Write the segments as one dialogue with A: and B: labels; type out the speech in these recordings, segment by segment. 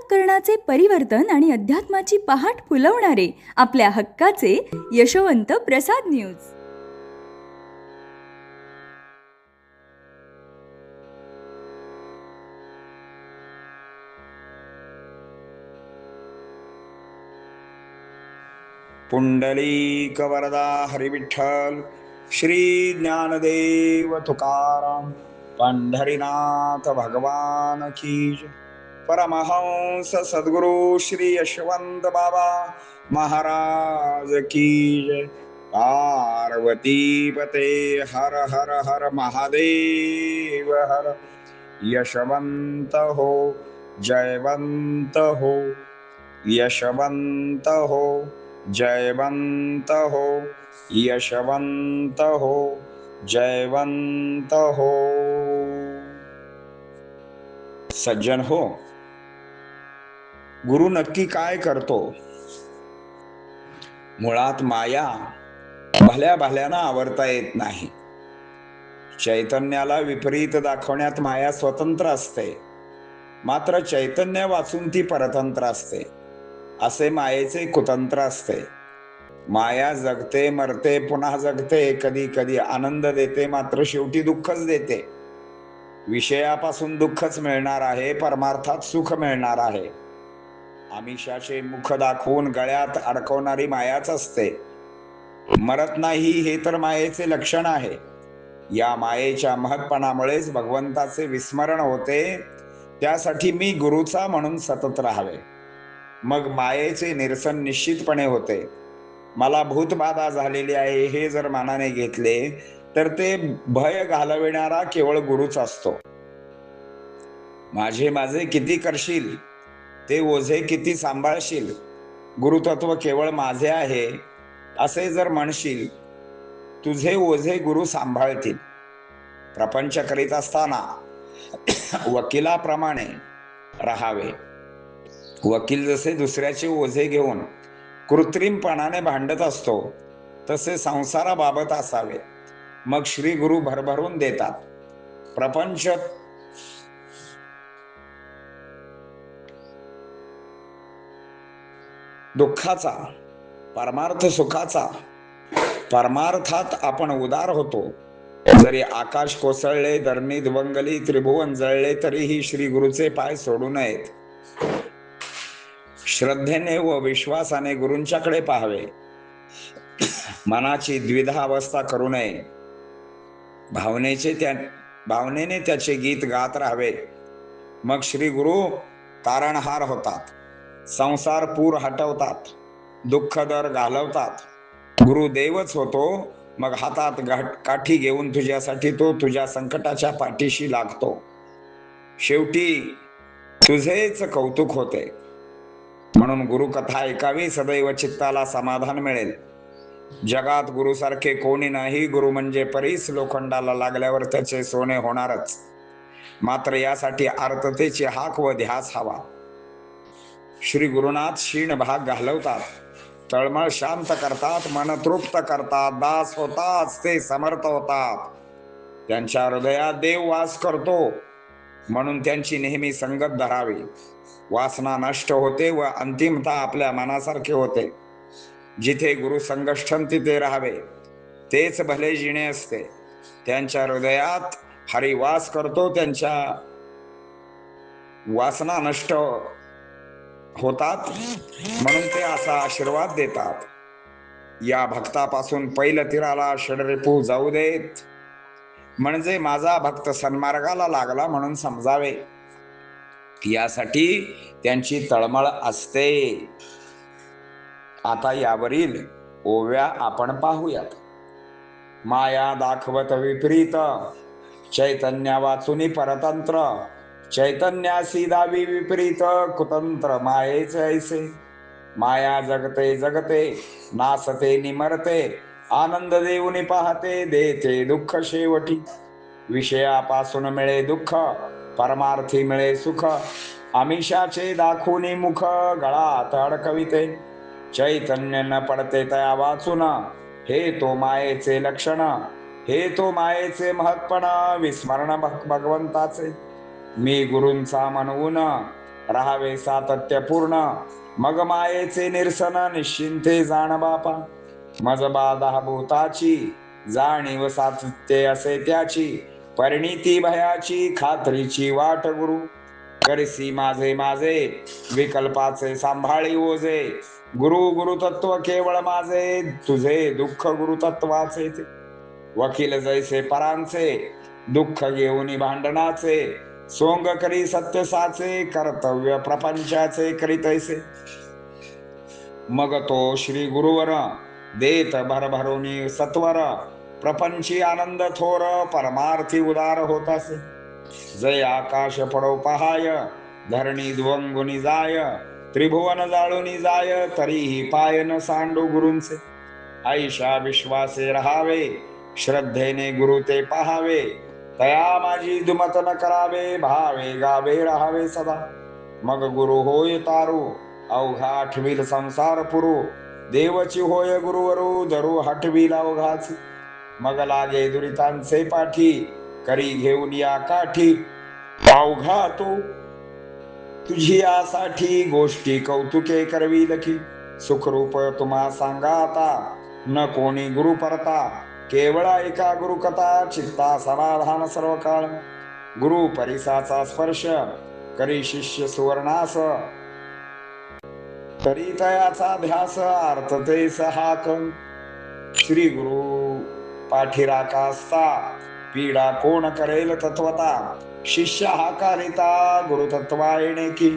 A: अंतःकरणाचे परिवर्तन आणि अध्यात्माची पहाट फुलवणारे आपल्या हक्काचे यशवंत प्रसाद न्यूज.
B: पुंडलिक वरदा हरिविठ्ठल श्री ज्ञानदेव तुकाराम पंढरीनाथ भगवान की जय. परमहंस सद्गुरु श्री यशवंत बाबा महाराज की जय. पार्वती पते हर हर हर महादेव हर. यशवंत हो जयवंत हो, यशवंत हो जयवंत हो, यशवंत हो जयवंत हो. सज्जन हो, गुरु नक्की काय करतो? मुळात माया भल्या भल्याना आवरता येत नाही. चैतन्याला विपरीत दाखवण्यात माया स्वतंत्र असते, मात्र चैतन्य वाचून ती परतंत्र असते. असे मायेचे कुतंत्र असते. माया जगते, मरते, पुन्हा जगते, कधी कधी आनंद देते, मात्र शेवटी दुःखच देते. विषयापासून दुःखच मिळणार आहे, परमार्थात सुख मिळणार आहे. आमिषाचे मुख दाखवून गळ्यात अडकवणारी मायाच असते. मरत नाही हे तर मायेचे लक्षण आहे. या मायेच्या महत्पणामुळेच भगवंताचे विस्मरण होते. त्यासाठी मी गुरुचा म्हणून सतत राहावे. मग मायेचे निरसन निश्चितपणे होते. मला भूतबाधा झालेली आहे हे जर मनाने घेतले तर ते भय घालविणारा केवळ गुरुच असतो. माझे किती करशील, ते ओझे किती सांभाळशील, गुरुतत्व केवळ माझे आहे असे जर म्हणशील, तुझे ओझे गुरु सांभाळतील. प्रपंच करीत असताना वकिलाप्रमाणे राहावे. वकील जसे दुसऱ्याचे ओझे घेऊन कृत्रिमपणाने भांडत असतो, तसे संसाराबाबत असावे. मग श्री गुरु भरभरून देतात. प्रपंच दुःखाचा, परमार्थ सुखाचा. परमार्थात आपण उदार होतो. जरी आकाश कोसळले, धरणी दुभंगली, त्रिभुवन जळले, तरीही श्री गुरुचे पाय सोडू नयेत. श्रद्धेने व विश्वासाने गुरूंच्याकडे पाहावे. मनाची द्विधा अवस्था करू नये. भावनेने त्याचे गीत गात राहावे. मग श्री गुरु तारणहार होतात. संसार पूर हटवतात, दुःख दर घालवतात. गुरु देवच होतो. मग हातात काठी घेऊन तुझ्यासाठी तो तुझ्या संकटाच्या पाठीशी लागतो. शेवटी तुझेच कौतुक होते. म्हणून गुरुकथा ऐकावी, सदैव चित्ताला समाधान मिळेल. जगात गुरुसारखे कोणी नाही. गुरु म्हणजे परीस लोखंडाला लागल्यावर त्याचे सोने होणारच. मात्र यासाठी आर्ततेची हाक व ध्यास हवा. श्री गुरुनाथ क्षीण भाग घालवतात, तळमळ शांत करतात, मन तृप्त करतात, दास होतात, ते समर्थ होतात. त्यांच्या हृदयात देव वास करतो, म्हणून त्यांची नेहमी संगत धरावी. वासना नष्ट होते व अंतिमता आपल्या मनासारखे होते. जिथे गुरु संगष्ठन तिथे राहावे, तेच भले जिणे असते. त्यांच्या हृदयात हरी वास करतो, त्यांच्या वासना नष्ट होतात, म्हणून ते असा आशीर्वाद देतात. या भक्तापासून पैल तीराला षडरिपू जाऊ देत, म्हणजे माझा भक्त सन्मार्गाला लागला म्हणून समजावे. यासाठी त्यांची तळमळ असते. आता यावरील ओव्या आपण पाहूयात. माया दाखवत विपरीत, चैतन्या वाचुनी परतंत्र. चैतन्यासी दावी विपरीत, कुतंत्र मायेचे ऐसे. माया जगते जगते, नासते निमरते, आनंद देऊनी पाहते, देते दुःख शेवटी. विषयापासून मिळे दुःख, परमार्थी मिळे सुख. आमिषाचे दाखवूनी मुख, गळात अडकविते. चैतन्य न पडते तया वाचून, हे तो मायेचे लक्षण. हे तो मायेचे महत्पण, विस्मरण भगवंताचे. मी गुरूंचा म्हणून राहावे सातत्यपूर्ण मग मायेचे निरसन निश्चिंते जाण बापा मज बाधा भूताची जाणीव सातत्य असे त्याची परिणिती भयाची खात्रीची वाट गुरु करसी माझे माझे विकल्पाचे सांभाळी ओझे गुरु गुरुतत्व केवळ माझे तुझे दुःख गुरुतत्वाचे वकील जैसे परांचे दुःख घेऊन भांडणाचे सोंग करी सत्य साचे कर्तव्य प्रपंचाचे करीतैसे मग तो श्री गुरुवर देत भरभरुनी सत्वर प्रपंची आनंद थोर परमार्थी उदार होत असे जय आकाश पडो पहाय धरणी द्वंगुनी जाय त्रिभुवन जाळूनी जाय तरीही पाय न सांडू गुरूंचे आईशा विश्वासे राहावे श्रद्धेने गुरु ते पहावे तया माझी दुमत न करावे भावे गावे राहावे सदा मग गुरु होय तारू अवघा आठवील संसार पुरू देवची होय गुरुवरू धरू हटवील अवघाच मग लागे दुरितांचे पाठी करी घेऊन या काठी अवघा तो तुझी यासाठी गोष्टी कौतुके करवी लखी सुखरूप तुम्हा सांगा आता न कोणी गुरु परता केवळ एका गुरु कथा चित्ता समाधान सर्व काळ गुरु परिसाचा स्पर्श करी शिष्य सुवर्णास तरी तयाचा ध्यास आर्तते सहाक श्री गुरु पाठीराका असता पीडा कोण करेल तत्वता शिष्य हाकारिता गुरुतत्वा येणे की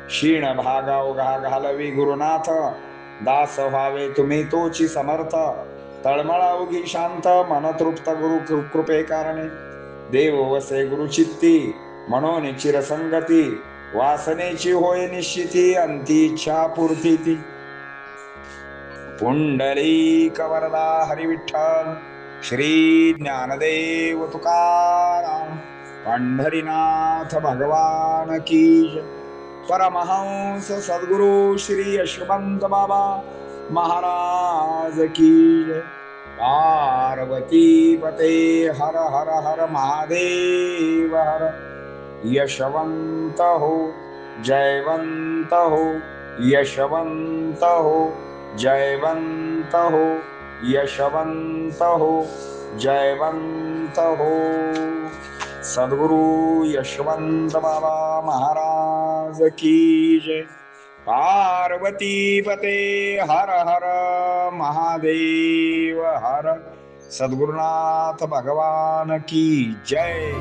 B: क्षीण भागा ओघा घालवी गुरुनाथ दास व्हावे तुम्ही तोची समर्थ तळमळा उगी शांत मन तृप्त गुरु कृपे कारणे देव वसे गुरुचित्ती म्हणून चिरसंगती वासनेची होय निश्चिती अंती इच्छा पूर्ती ती पुंडलिक वरदा हरी विठ्ठल श्री ज्ञानदेव तुकाराम पंढरीनाथ भगवान की जय परमहंस सद्गुरु श्री यशवंत बाबा महाराज की जय पार्वती पते हर हर हर महादेव हर यशवंत हो जयवंत हो यशवंत हो जयवंत हो यशवंत हो जयवंत हो सद्गुरु यशवंत बाबा महाराज की जय पार्वती पते हर हर महादेव हर सद्गुरुनाथ भगवान की जय।